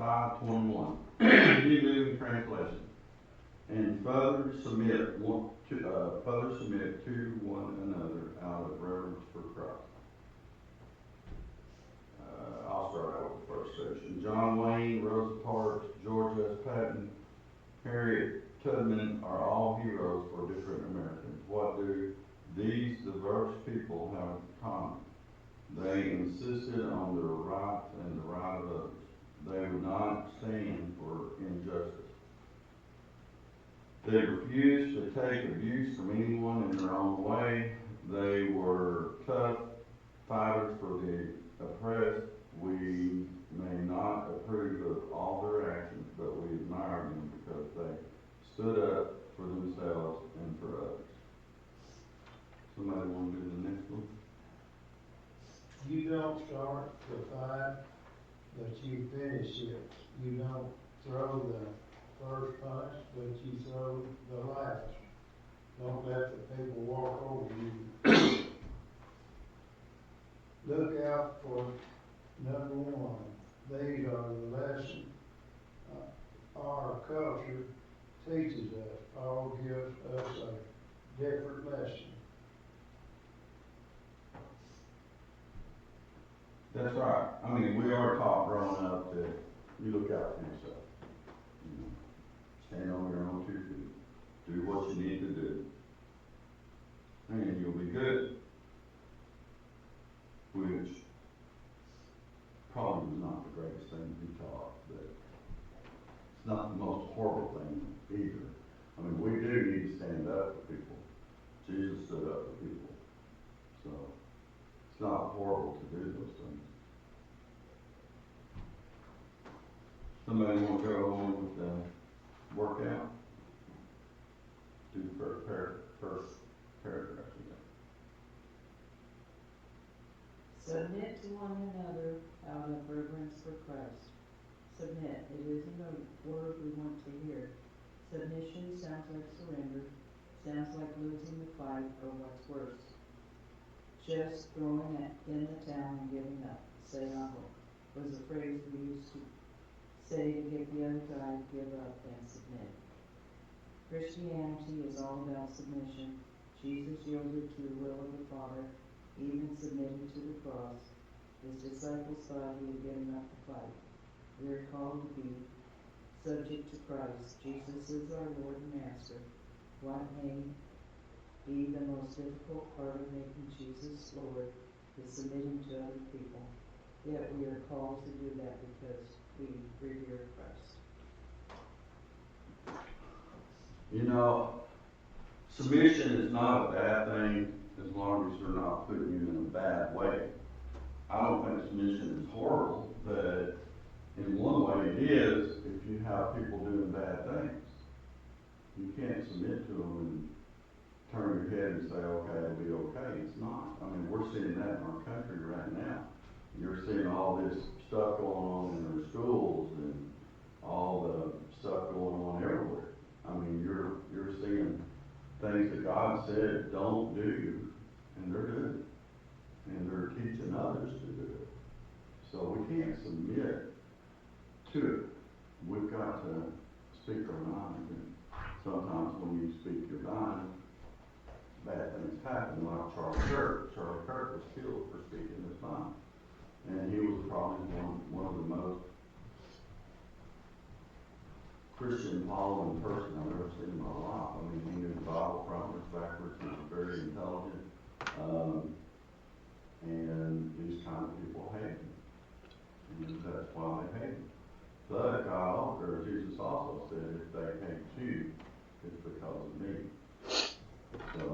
5:21. New Living Translation. And further submit to one another out of reverence for Christ. I'll start out with the first section. John Wayne, Rosa Parks, George S. Patton, Harriet Tubman are all heroes for different Americans. What do these diverse people have in common? They insisted on their rights and the right of others. They would not stand for injustice. They refused to take abuse from anyone in their own way. They were tough fighters for the oppressed. We may not approve of all their actions, but we admire them because they stood up for themselves and for others. Somebody want to do the next one? You don't start the fight, but you finish it. You don't throw the first punch, but you throw the last. Don't let the people walk over you. Look out for number one. These are the lessons our culture teaches us. All gives us a different lesson. That's right. I mean, we are taught growing up that you look out for yourself. You know, stand on your own 2 feet. Do what you need to do. And you'll be good. Which probably was not the greatest thing to be taught, but it's not the most horrible thing either. I mean, we do need to stand up for people. Jesus stood up for people. So, it's not horrible to do those things. Somebody want to go on with the workout? Do the first paragraph again. Submit to one another out of reverence for Christ. Submit, it isn't a word we want to hear. Submission sounds like surrender, sounds like losing the fight, or what's worse, just throwing it in the towel and giving up. Selah was a phrase we used to say to get the other guy to give up and submit. Christianity is all about submission. Jesus yielded to the will of the Father, even submitting to the cross. His disciples thought he had given up the fight. We are called to be subject to Christ. Jesus is our Lord and Master. What may be the most difficult part of making Jesus Lord is submitting to other people. Yet we are called to do that because we revere Christ. You know, submission is not a bad thing as long as you're not putting you in a bad way. I don't think submission is horrible, but in one way it is if you have people doing bad things. You can't submit to them and turn your head and say, okay, it'll be okay. It's not. I mean, we're seeing that in our country right now. You're seeing all this stuff going on in our schools and all the stuff going on everywhere. I mean, you're seeing things that God said don't do, and they're doing it. And they're teaching others to do it. So we can't submit to it. We've got to speak our mind. And sometimes when you speak your mind, bad things happen, like Charlie Kirk. Charlie Kirk was killed for speaking his mind. And he was probably one of the most Christian following person I've ever seen in my life. I mean, he knew the Bible frontwards, backwards. He was very intelligent. And these kind of people hate him. And that's why they hate him. But God, or Jesus also said, if they hate you, it's because of me. So,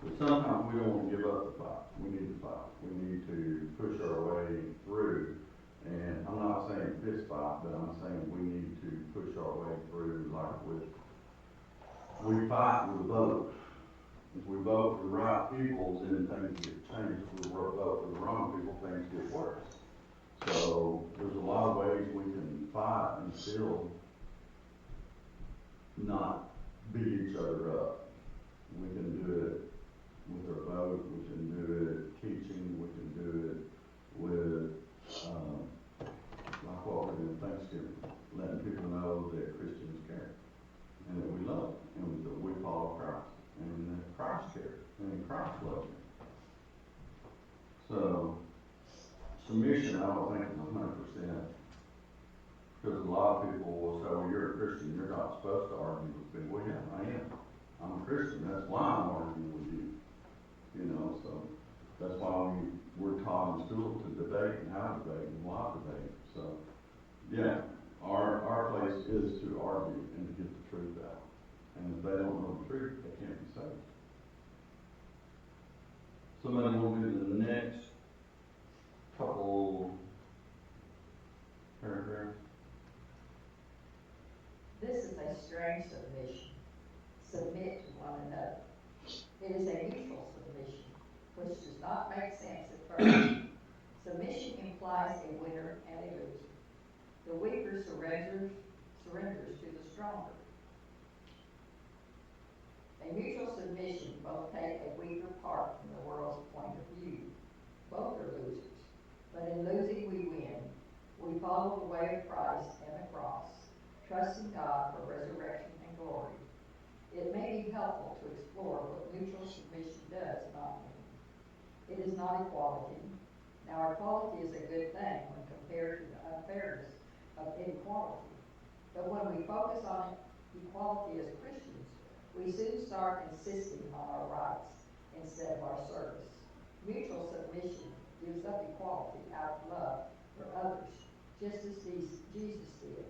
but sometimes we don't want to give up the fight. We need to fight. We need to push our way through. And I'm not saying fist fight, but I'm saying we need to push our way through like we fight with a vote. If we vote for the right people, then things get changed. If we vote for the wrong people, things get worse. So there's a lot of ways we can fight and still not beat each other up. We can do it with our vote, we can do it teaching, we can do it with, like submission, I don't think is 100%. Because a lot of people will say, well, you're a Christian, you're not supposed to argue with me. Well, yeah, I am. I'm a Christian, that's why I'm arguing with you. You know, so that's why we're taught in school to debate and how to debate and why to debate. So, yeah, our place is to argue and to get the truth out. And if they don't know the truth, they can't be saved. Somebody will do the next couple paragraphs. This is a strange submission. Submit to one another. It is a mutual submission, which does not make sense at first. Submission implies a winner and a loser. The weaker surrenders to the stronger. A mutual submission both take a weaker part from the world's point of view. Both are losers. But in losing we win. We follow the way of Christ and the cross, trusting God for resurrection and glory. It may be helpful to explore what mutual submission does not mean. It is not equality. Now, equality is a good thing when compared to the unfairness of inequality. But when we focus on equality as Christians, we soon start insisting on our rights instead of our service. Mutual submission gives up equality out of love for others, just as Jesus did.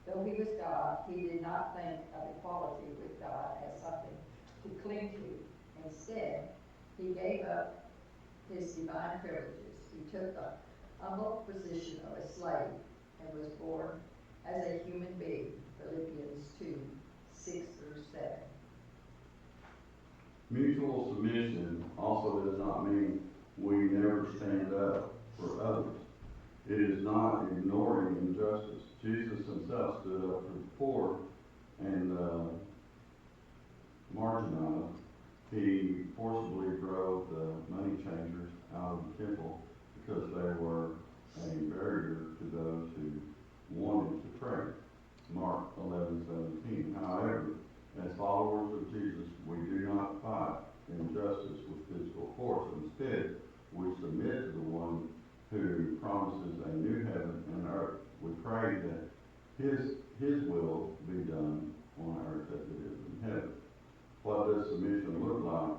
Though he was God, he did not think of equality with God as something to cling to. Instead, he gave up his divine privileges. He took the humble position of a slave and was born as a human being. Philippians 2:6-7. Mutual submission also does not mean we never stand up for others. It is not ignoring injustice. Jesus himself stood up for the poor and marginalized. He forcibly drove the money changers out of the temple because they were a barrier to those who wanted to pray. Mark 11:17. However, as followers of Jesus, we do not fight injustice with physical force. Instead, we submit to the one who promises a new heaven and earth. We pray that his will be done on earth as it is in heaven. What does submission look like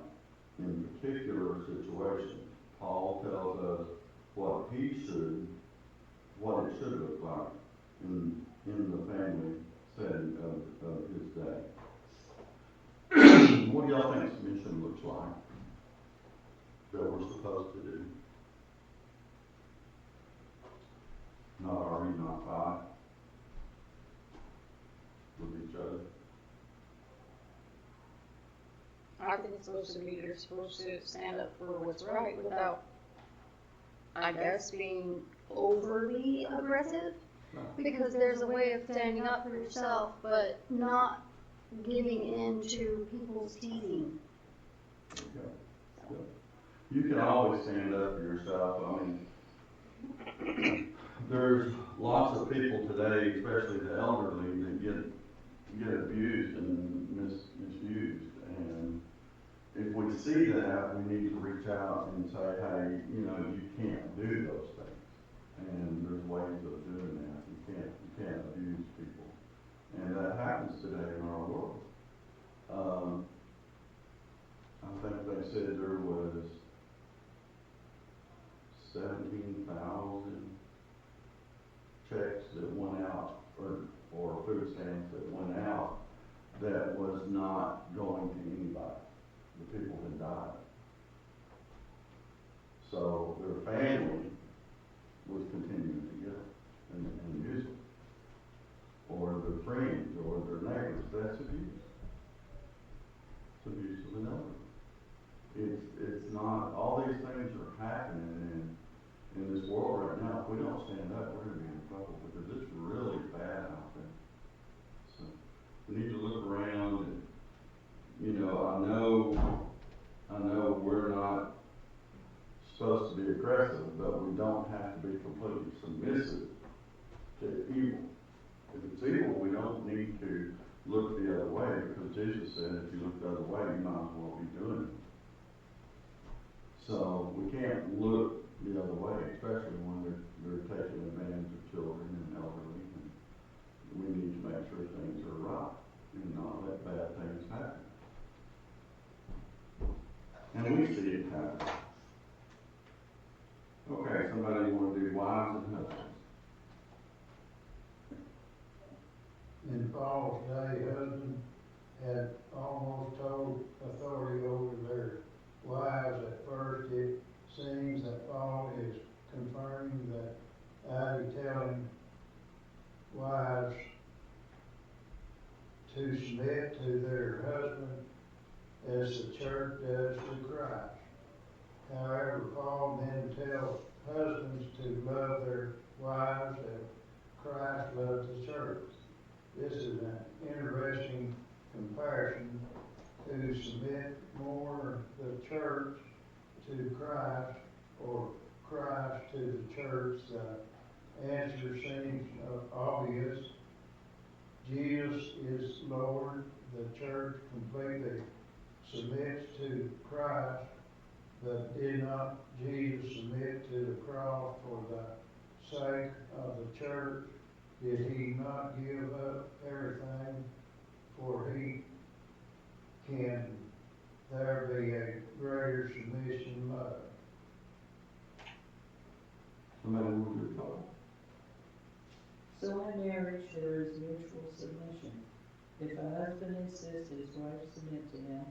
in particular situations? Paul tells us what it should look like in the family setting of his day. What do y'all think submission looks like that we're supposed to do? Not argue, not fight with each other. I think it's supposed to be, you're supposed to stand up for what's right without, I guess, being overly aggressive. No. Because there's a way of standing up for yourself, but not giving in to people's teasing. Okay. Good. You can always stand up for yourself. I mean, there's lots of people today, especially the elderly, that get abused and misused. And if we see that, we need to reach out and say, hey, you can't do those things. And there's ways of doing that. You can't abuse people. And that happens today in our world. I think they said there was 17,000 checks that went out, or food stamps that went out, that was not going to anybody. The people had died. So their family was continuing to get it and use it. Or their friends, or their neighbors. That's abuse. It's abuse of an elder. It's not, all these things are happening in this world right now. If we don't stand up, we're going to be in trouble because it's really bad out there. So we need to look around and, I know we're not supposed to be aggressive, but we don't have to be completely submissive to evil. If it's evil, we don't need to look the other way, because Jesus said if you look the other way, you might as well be doing it. So we can't look the other way, especially when they're taking advantage of children and elderly. And we need to make sure things are right and not let bad things happen. And we see it happen. Okay, somebody want to do wives and husbands? In Paul's day, husband had almost total authority over their wives. At first, it seems that Paul is confirming that out of telling wives to submit to their husband as the church does to Christ. However, Paul then tells husbands to love their wives as Christ loves the church. This is an interesting comparison to submit more the church to Christ or Christ to the church. The answer seems obvious. Jesus is Lord. The church completely submits to Christ, but did not Jesus submit to the cross for the sake of the church? Did he not give up everything for he can there be a greater submission love? Somebody want to do talk? So in marriage, there is mutual submission. If a husband insists his wife submit to him,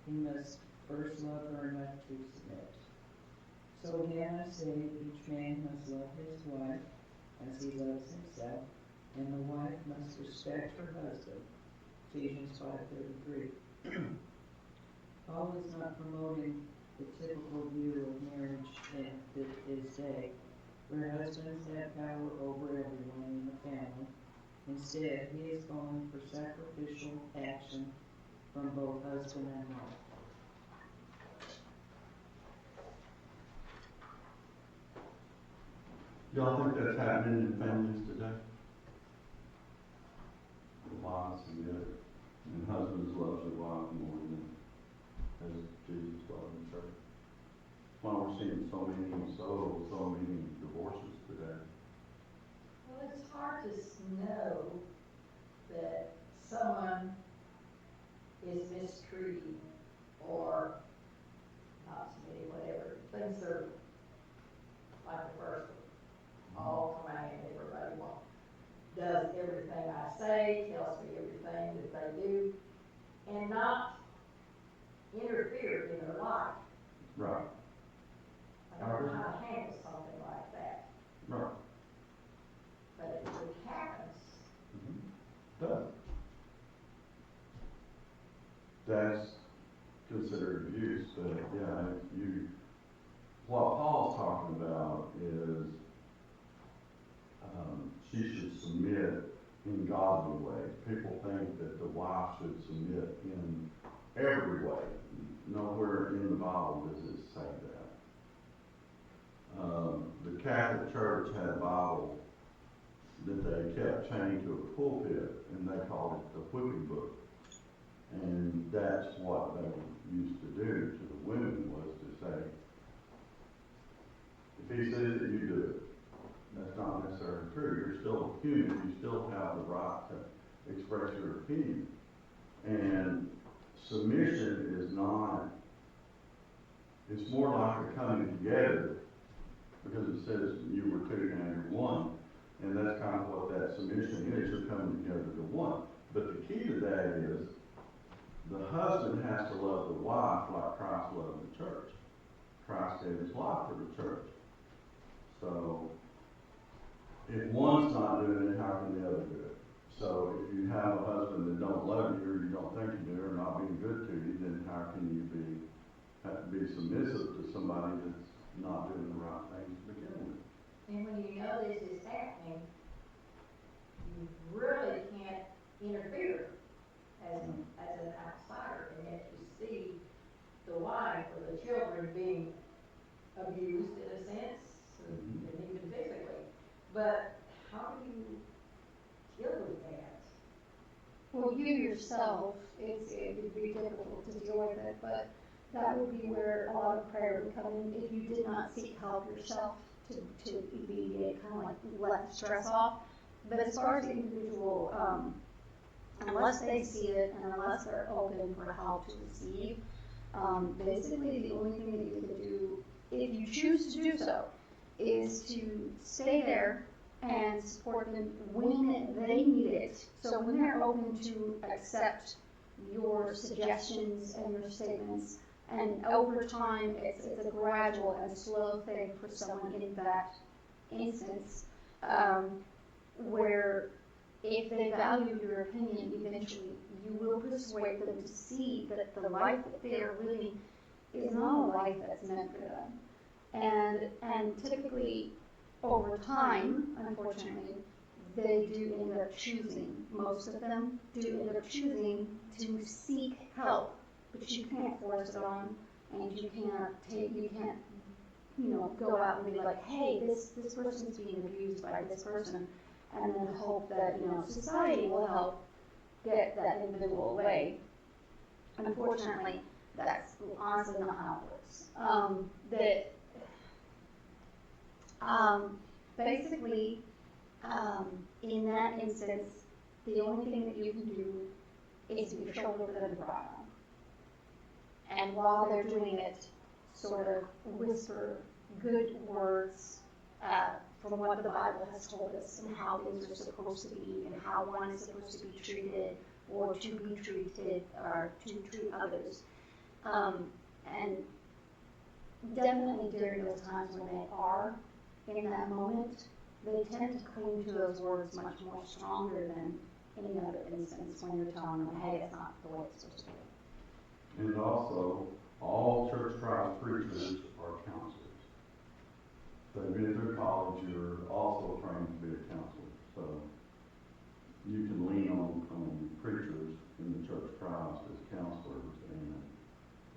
he must first love her enough to submit. So again I say, each man must love his wife as he loves himself, and the wife must respect her husband. Ephesians 5:33. Paul is not promoting the typical view of marriage in his day, where husbands have power over everyone in the family. Instead, he is calling for sacrificial action from both husband and wife. Y'all think that's happening in families today? The wives submit, and husbands love their wives more than as Jesus loved the church. That's why we're seeing so many divorces today. Well, it's hard to know that someone is mistreating or not submitting, whatever. Things are like the first one. All command, everybody wants. Does everything I say, tells me everything that they do, and not interfere in their life. Right. I don't know how to handle something like that, Right. but it happens. Does. That's considered abuse, but yeah, what Paul's talking about is she should submit in godly ways. People think that the wife should submit in every way. Nowhere in the Bible does it say that. The Catholic Church had a Bible that they kept chained to a pulpit, and they called it the whipping book. And that's what they used to do to the women, was to say, if he says it, you do it. That's not necessarily true. You're still a human. You still have the right to express your opinion. And submission is not, it's more like a coming together, because it says you were two, now you're one. And that's kind of what that submission is. You're coming together to one. But the key to that is the husband has to love the wife like Christ loved the church. Christ gave his life for the church. So if one's not doing it, how can the other do it? So if you have a husband that don't love you, or you don't think you do, or not being good to you, then how can you have to be submissive to somebody that's not doing the right things to begin with? And when you know this is happening, you really can't interfere as an outsider, and yet you see the wife or the children being abused in a sense, and even physically. But how do you deal with that? Well, you yourself, it would be difficult to deal with it, but that would be where a lot of prayer would come in. If you did not seek help yourself to alleviate, kind of like let the stress off. But as far as the individual, unless they see it and unless they're open for help to receive, basically the only thing that you can do, if you choose to do so, is to stay there and support them when they need it. So when they're open to accept your suggestions and your statements, and over time, it's a gradual and slow thing for someone in that instance, where if they value your opinion, eventually you will persuade them to see that the life that they are living is not a life that's meant for them. And typically, over time, unfortunately, they do end up choosing, most of them do end up choosing to seek help. But you can't force it on, and you can't, go out and be like, hey, this person's being abused by this person, and then hope that, society will help get that individual away. Unfortunately, that's honestly not how it works. Basically, in that instance, the only thing that you can do is be a shoulder for them to cry on. And while they're doing it, sort of whisper good words from what the Bible has told us and how things are supposed to be and how one is supposed to be treated or to be treated or to treat others. And definitely during those times when they are in that moment, they tend to cling to those words much more stronger than any other instance when you're telling them, hey, it's not the way it's supposed to be. And also, all church trials preachers are counselors. They've been through college, you're also trained to be a counselor. So you can lean on preachers in the church trials as counselors, and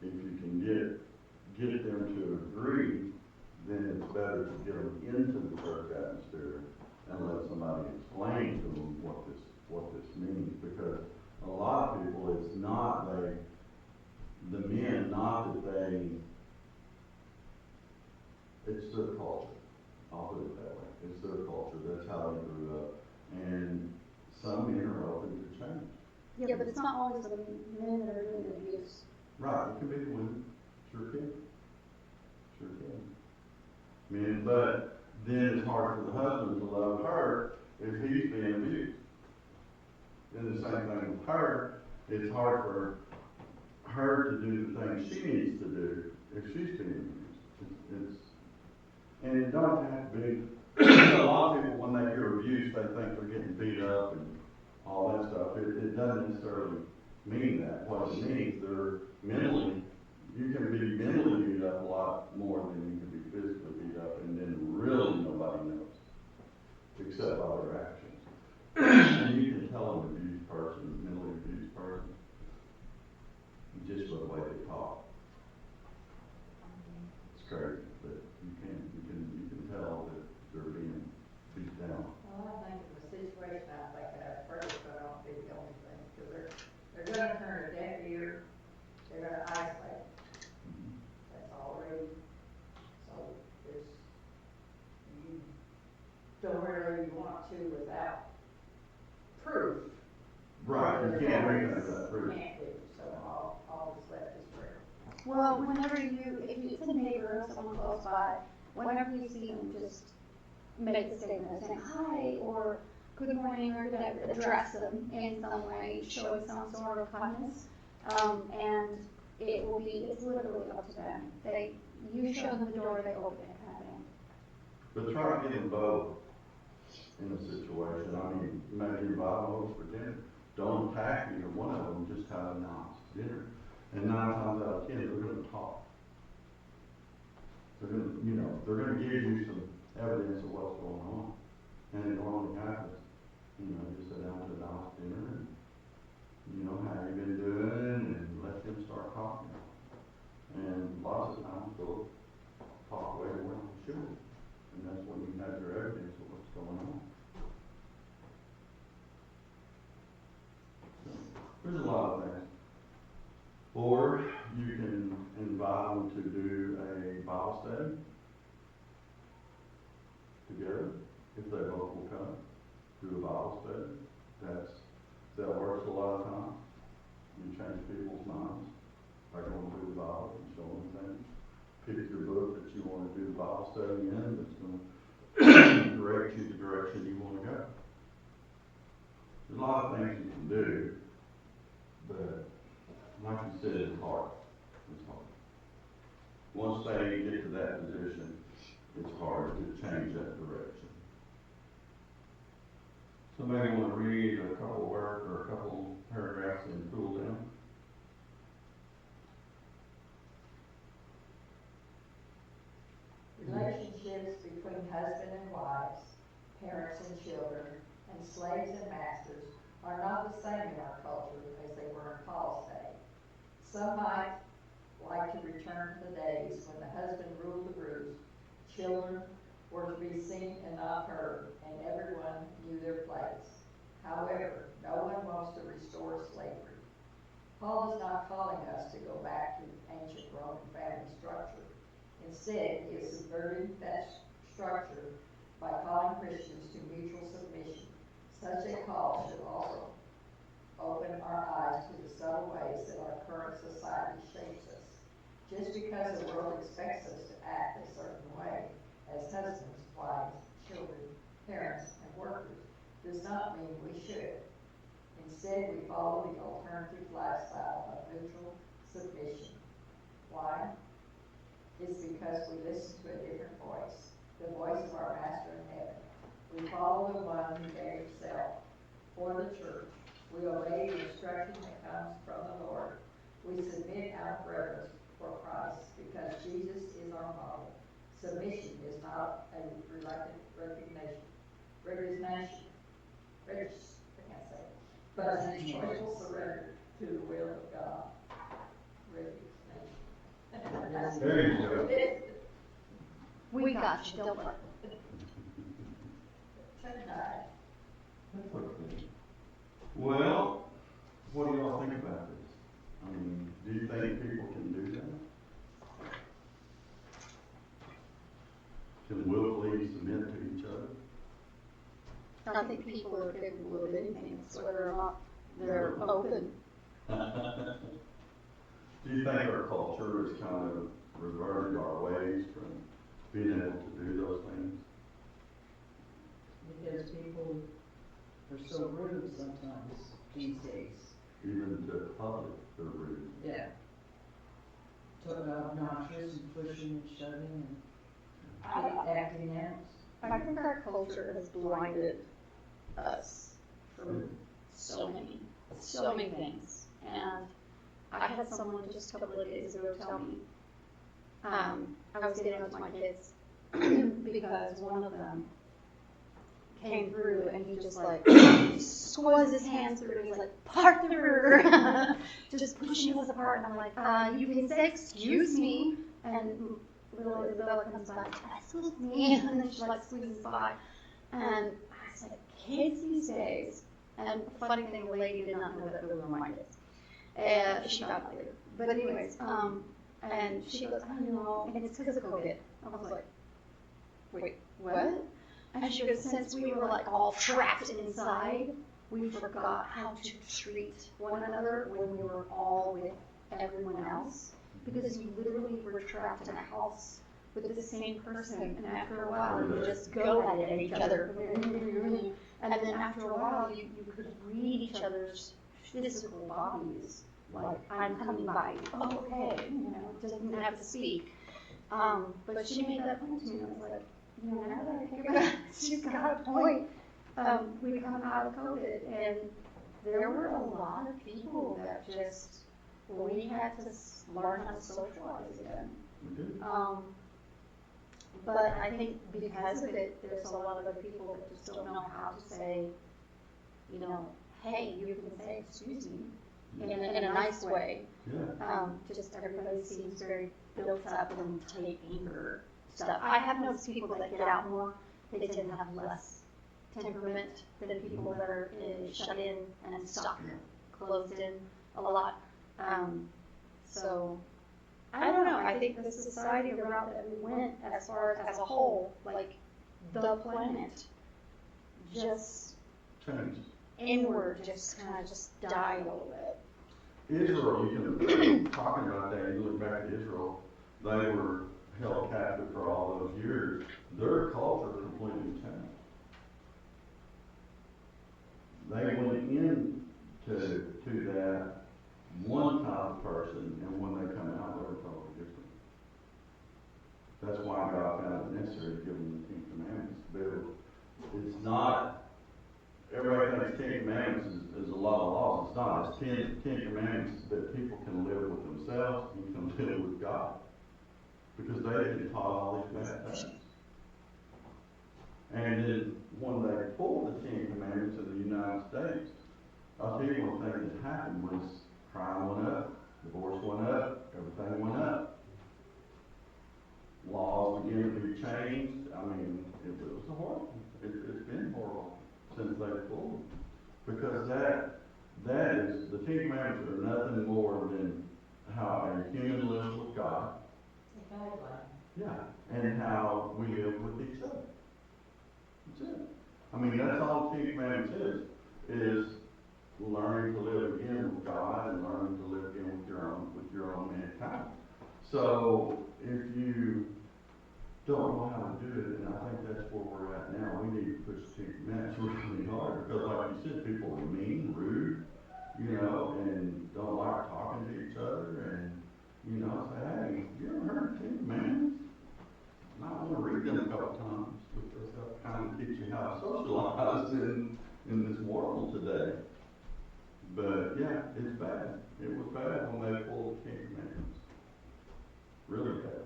if you can get them to agree, then it's better to get them into the church atmosphere and let somebody explain to them what this means. Because a lot of people, it's not the men, not that it's their culture. I'll put it that way. It's their culture. That's how they grew up. And some men are open to change. Yeah, but it's not always the men that are doing the abuse. Right. It can be the women. Sure can. Sure can. Men, but then it's hard for the husband to love her if he's being abused. Then the same thing with her. It's hard for her to do the things she needs to do if she's being abused. And it don't have to be. A lot of people, when they hear abuse, they think they're getting beat up and all that stuff. It doesn't necessarily mean that. What it means, you can be mentally beat up a lot more than you can be physically beat up, and then really nobody knows, except by their actions. And you can tell an abused person, mentally abused person, just by the way they talk. It's crazy, but you can tell that they're being beat down. Well, I think in the situation I think that first, but I don't be the only thing, because they're gonna turn a deaf ear, they're gonna isolate. That's already, so you don't wherever you want to without proof. Right, you can't bring that proof. Can't do, so all that's left is prayer. Well, if it's a neighbor or someone close by, whenever you see them, just make a statement saying hi or good morning or whatever, address them in some way, showing some sort of kindness. And it's literally up to them. You show them the door, they open it, kind of thing. But try to get them both in a situation. I mean, maybe invite them over for dinner. Don't attack either one of them, just have a nice dinner. And 9 times out of 10, they're going to talk. They're going to give you some evidence of what's going on. And it normally happens. You sit down to a nice dinner and, how you been doing, and let them start talking. And lots of times they'll talk way more than they should. And that's when you have your evidence of what's going on. So, there's a lot of things. Or you can invite them to do a Bible study together, if they both will come, do a Bible study. That works a lot of times. You change people's minds by going through the Bible and showing them things. Pick your book that you want to do the Bible study in that's going to direct you the direction you want to go. There's a lot of things you can do, but like you said, it's hard. It's hard. Once they get to that position, it's hard to change that direction. Somebody want to read a couple or a couple paragraphs and cool down? Relationships between husband and wives, parents and children, and slaves and masters are not the same in our culture as they were in Paul's day. Some might like to return to the days when the husband ruled the roost, children were to be seen and not heard, and everyone knew their place. However, no one wants to restore slavery. Paul is not calling us to go back to ancient Roman family structure. Instead, he is subverting that structure by calling Christians to mutual submission. Such a call should also open our eyes to the subtle ways that our current society shapes us. Just because the world expects us to act a certain way, as husbands, wives, children, parents, and workers, does not mean we should. Instead, we follow the alternative lifestyle of mutual submission. Why? It's because we listen to a different voice, the voice of our Master in heaven. We follow the one who gave himself for the church. We obey the instruction that comes from the Lord. We submit out of reverence for Christ because Jesus is our model. Submission is not a reluctant but a joyful surrender to the will of God. Resignation. There you go. We got you, don't worry. Tonight. That's okay. Well, what do y'all think about this? I mean, do you think people can do that? Can willfully submit to each other? I think people are capable of anything, it's whether or not they're open. Do you think our culture has kind of reverted our ways from being able to do those things? Because people are so rude sometimes these days. Even to the public, they're rude. Yeah. Talk about obnoxious and pushing and shoving and acting out. I think our culture has blinded us from so many things. And I had someone just a couple of days ago tell me, I was getting with my kids because one of them came through and he just like squeezed his hands through and he's like, part through, just pushing us apart. And I'm like, you can say, excuse me. And little Isabella comes by, excuse me. And then she like squeezes by. And I was like, kids these days. And funny thing, the lady did not know that those were my kids. She got later. But anyways, and she goes, I don't know, and it's because of COVID. I was like, wait, what? And she goes, since we were like all trapped inside, we forgot how to treat one another when we were all with everyone else. Because you literally were trapped in a house with the same person, and after a while you just go at each other. And then after a while you could read each other's physical bodies. Like, I'm coming by, oh, okay, doesn't have to speak. But she made that point to me, and I was like, now that I think about it, she's got a point. We come out of COVID, and there were a lot of people that just, we had to learn how to socialize again. But I think because of it, there's a lot of other people that just don't know how to say, hey, you can say excuse me in a nice way. Yeah. Just everybody seems very built up and taking or stuff. I have noticed people that get out more, they tend to have less temperament than people that are shut in and stuck, closed in a lot. So, I don't know, I think the society, the route that we went as far as a whole, like the planet, just Changed. inward, just kind of just died a little bit. Israel, you can, talking about that, you look back at Israel, they were held captive for all those years. Their culture completely changed. They went into that one type of person, and when they come out, they're totally different. That's why God found it necessary to give them the Ten Commandments. But it's not, everybody thinks Ten Commandments is a lot of laws. It's not. It's Ten Commandments that people can live with themselves and can live with God. Because they had been taught all these bad things. And then when they pulled the Ten Commandments in the United States, I'll tell you one thing that happened was crime went up, divorce went up, everything went up. Laws began to be changed. I mean, it was horrible. It's been horrible since they pulled them. Because that is, the Ten Commandments are nothing more than how a human lives with God. Yeah, and how we live with each other. That's it. I mean, that's all the Ten Commandments is learning to live again with God and learning to live again with your own mankind. So if you don't know how to do it, and I think that's where we're at now, we need to push the Ten Commandments really hard, because like you said, people are mean, rude, and don't like talking to each other, and say, hey, you ever heard of 10 Commandments? And I want to read them a couple times, because that kind of teach you how to socialize in this world today. But yeah, it's bad. It was bad when they pulled the 10 Commandments. Really bad.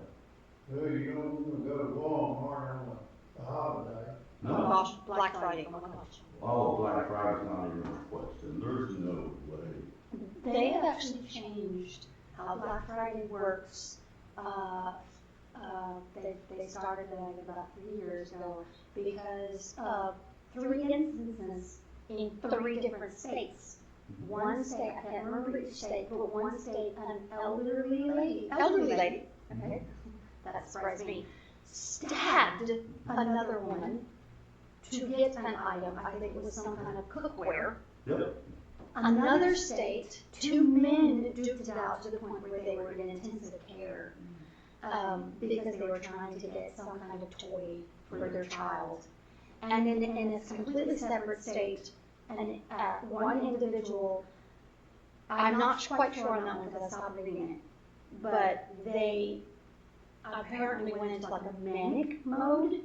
Well, you don't want to go to Walmart on a holiday. No. Oh gosh, Black Friday, oh my gosh. Oh, Black Friday's not even a question. There's no way. They have actually changed how Black Friday works. They started it about 3 years ago because of 3 instances in 3 different states. One state, I can't remember each state, but one state, an elderly lady, okay, that surprised me, stabbed another woman to get an item. I think it was some kind of cookware. Yep. Another state, 2 men duked it out to the point where they were in intensive care because they were trying to get some kind of toy for their child. And in a completely separate state, and one individual, I'm not quite sure on that one because I stopped reading it, but they apparently went into like a manic mode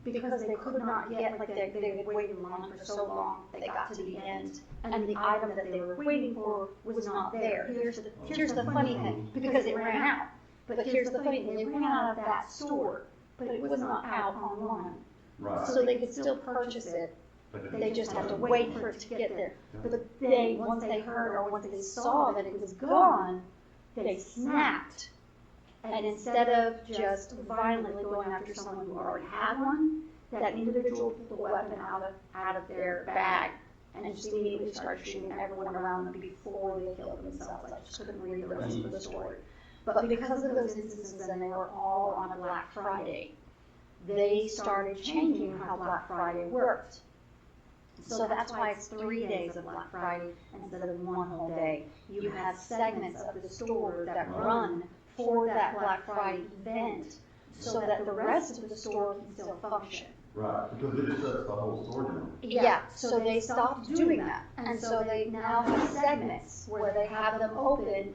because they could not get, like they had waited in line for so long, they got to the end, and the item that they were waiting for was not there. Here's the funny thing, because it ran out. But here's the funny thing, it ran out of that store, but it was not out online. Right. So they could still purchase it, they just had to wait for it to get there. But they, once they heard or once they saw that it was gone, they snapped. And instead of just violently going after someone who already had one, that individual pulled the weapon out of their bag and just immediately started shooting everyone around them before they killed themselves. I just couldn't read the rest of the story. But because of those instances, and they were all on a Black Friday, they started changing how Black Friday worked. So that's why it's 3 days of Black Friday instead of 1 whole day. You have segments of the store that run for that Black Friday event so that the rest of the store can still function. Right, because it shuts the whole store down. Yeah, so they stopped doing that. And so they now have segments where they have them open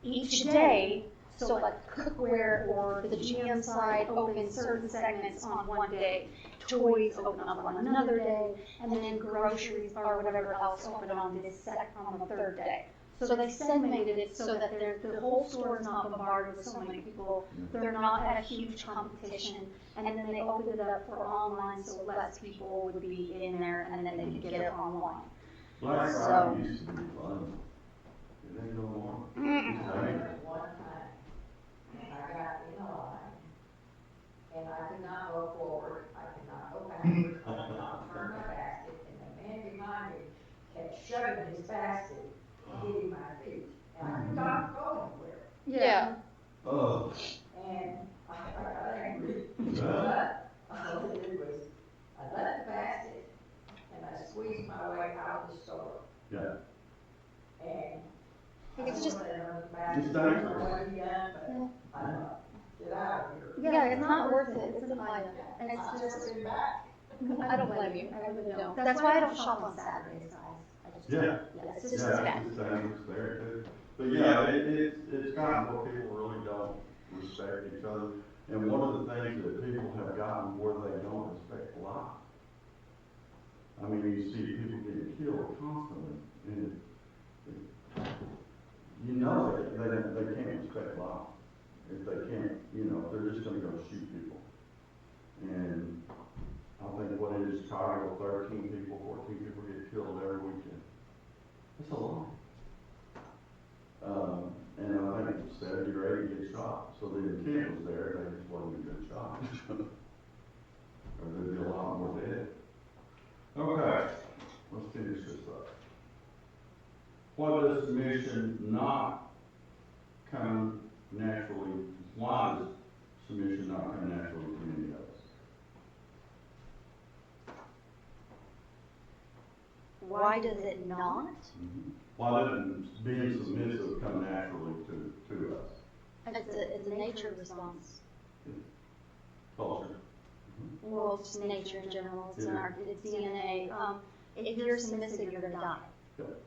each day. So like cookware or the GM side open certain segments on one day, toys open up on another day, and then groceries or whatever else open on the 3rd day. So they segmented it so that the whole store is not bombarded with so many people. They're not at a huge competition, and then they opened it up for online so less people would be in there, and then they could get it online. Black Friday used to be fun. It ain't no more. One time, and I got in a line, and I could not go forward, I could not go backwards, I could not turn my basket, and the man behind me kept shoving his basket, hitting my feet, and I could not go anywhere. Yeah. Oh, And I got angry. yeah, But all I did was, I left the basket and I squeezed my way out of the store. yeah. And I It's don't just- know whether it was bad, It's I don't know dangerous. what he done, but I thought, get out of here. Yeah, it's not worth it, it's an item, and I've it's never just, been back. I don't blame you, I really don't. that's why I don't shop on Saturdays, guys. I just, Yeah. yeah, it's just Yeah, bad. it's dangerous there too. But yeah, it's gotten where people really don't respect each other. And one of the things that people have gotten where they don't respect life. I mean, you see people getting killed constantly, and you know they can't respect life. If they can't, you know, they're just gonna go shoot people. And I think what it is, Chicago, 13 people, 14 people get killed every weekend. That's a lot. And I think 70 or 80 get shot. So the intent was there, they just wasn't a good shot. Or there'd be a lot more dead. Okay, let's finish this up. What does submission not come naturally, why does submission not come naturally to any of us? Why does it not? Why doesn't being submissive come naturally to us? It's a nature response. Culture. Well, it's just nature in general, it's in our, it's DNA. If you're submissive, you're gonna die.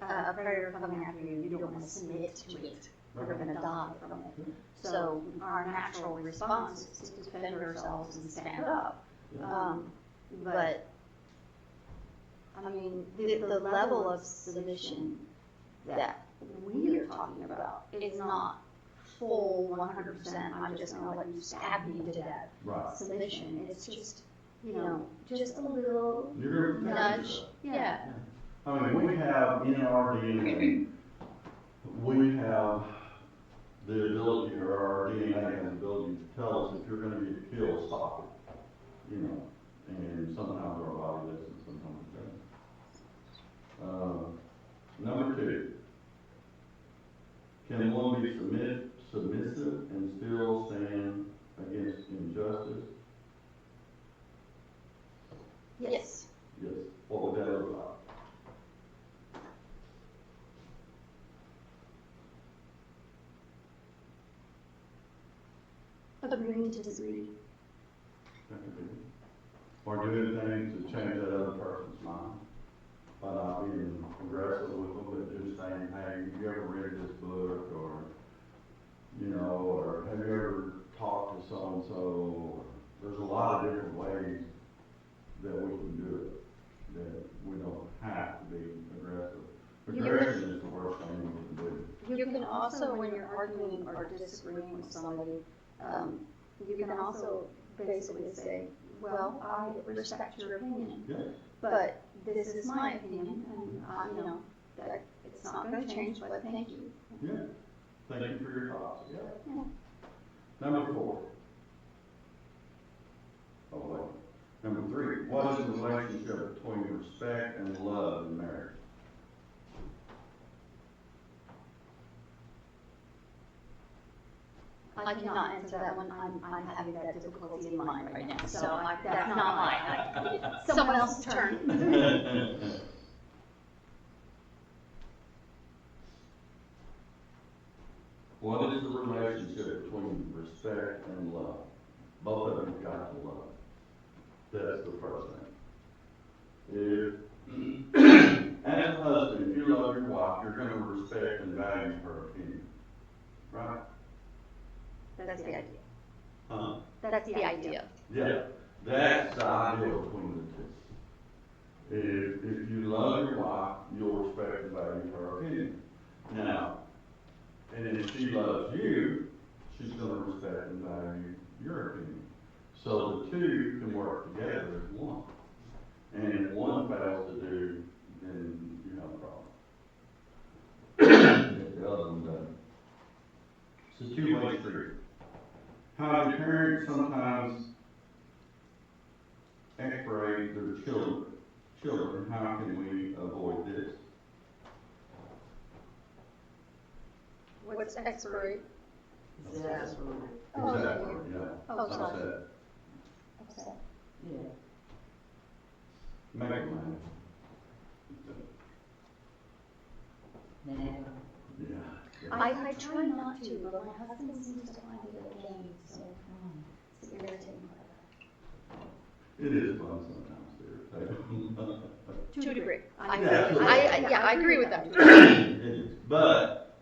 A predator coming after you, you don't wanna submit to it. You're gonna die from it. So our natural response is to defend ourselves and stand up. But, I mean, the level of submission that we are talking about is not full 100%, I'm just gonna let you stab me to death. Right. Submission, it's just, you know, just a little You're gonna protect nudge, yourself. yeah. I mean, we have in our DNA, we have the ability, or our DNA has the ability to tell us if you're gonna get killed, stop it. You know, and sometimes our body does and sometimes it doesn't. Number 2, can one be submissive and still stand against injustice? Yes. Yes. What would that look like? Agreeing to disagree. That could be. Or doing things to change that other person's mind. By not being aggressive with them, but just saying, hey, have you ever read this book, or, you know, or have you ever talked to so-and-so? There's a lot of different ways that we can do it, that we don't have to be aggressive. Aggression is the worst thing we can do. You can also, when you're arguing or disagreeing with somebody, you can also basically say, well, I respect your opinion, Yeah, but this is my opinion, and, you know, that it's not gonna change, but thank you. yeah. Thank you for your thoughts, yeah. Yeah. Number 4. Oh, wait. Number 3, what is the relationship between respect and love in marriage? I cannot answer that one, I'm having that difficulty in mind right now, so that's not mine, someone else's turn. What is the relationship between respect and love? Both of them got to love. That's the first thing. If, as a husband, if you love your wife, you're gonna respect and value her opinion. Right? That's the idea. Huh? That's the idea. Yeah, that's the ideal between the two. If you love your wife, you'll respect and value her opinion. Now, and if she loves you, she's gonna respect and value your opinion. So the two can work together as one. And if one fails to do, then you have a problem. If the other one doesn't. It's a two-way street. How do parents sometimes exploit their children? How can we avoid this? What's expirate? It says for, Oh, Exactly, yeah. Oh, sorry. Upset. Upset. yeah. Make it man. Now, Yeah. I try not to, but my husband seems to find it a game, so it's irritating. It is fun sometimes, there. To a degree. I Yeah. I agree with that. It is, but,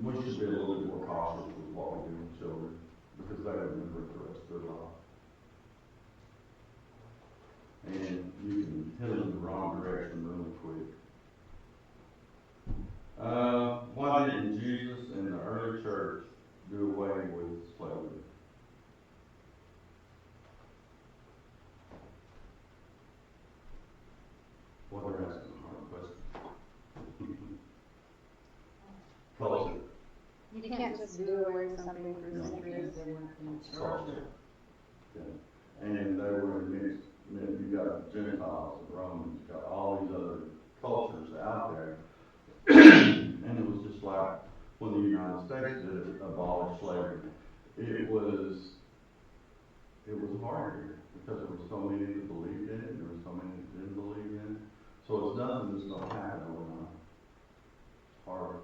we should be a little bit more cautious with what we do with children, because they remember it the rest of their life. And you can head in the wrong direction really quick. Why didn't Jesus and the early church do away with slavery? Well, they're asking a hard question. Close it. You can't just do away with something for No. centuries. they weren't in Solve charge it. of, Yeah. And they were mixed, you got Gentiles, the Romans, you got all these other cultures out there. And it was just like when the United States did abolish slavery. It was hard here because there were so many that believed in it, and there were so many that didn't believe in it. So it's nothing that's gonna happen overnight. Hard.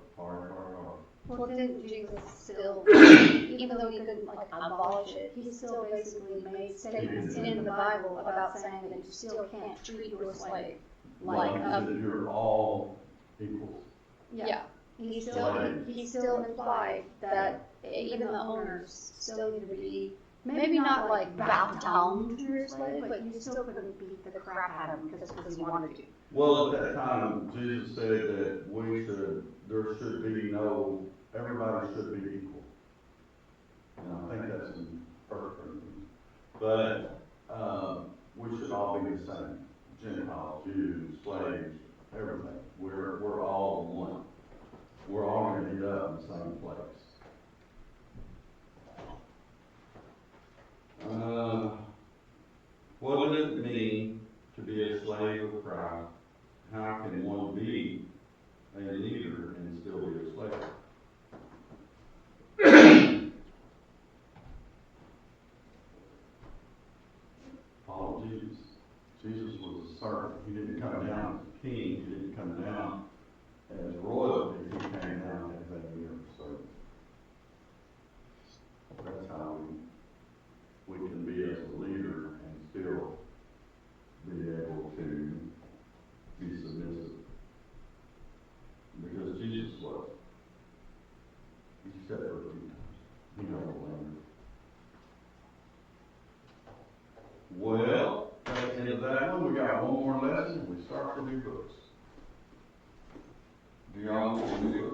Well, didn't Jesus still, even though he couldn't like abolish it, he still basically made statements in the Bible about saying that you still can't treat your slave like He a, said you're all equal. yeah. He still implied that even the owners still need to be, maybe not like bow down to your slave, but you still couldn't beat the crap out of him because you wanted to. Well, at that time, Jesus said that everybody should be equal. And I think that's in First Corinthians. But, we should all be the same. Gentiles, Jews, slaves, everything. We're all one. We're all gonna end up in the same place. What does it mean to be a slave of Christ? How can one be a leader and still be a slave? Follow Jesus. Jesus was a servant. He didn't come down as a king. He didn't come down as royalty. He came down as a mere servant. That's how we can be as a leader and still be able to be submissive. Because Jesus was. He said it a few times. He held the land. Well, at the end of that one, we got one more lesson, and we start the new books. Do y'all want to do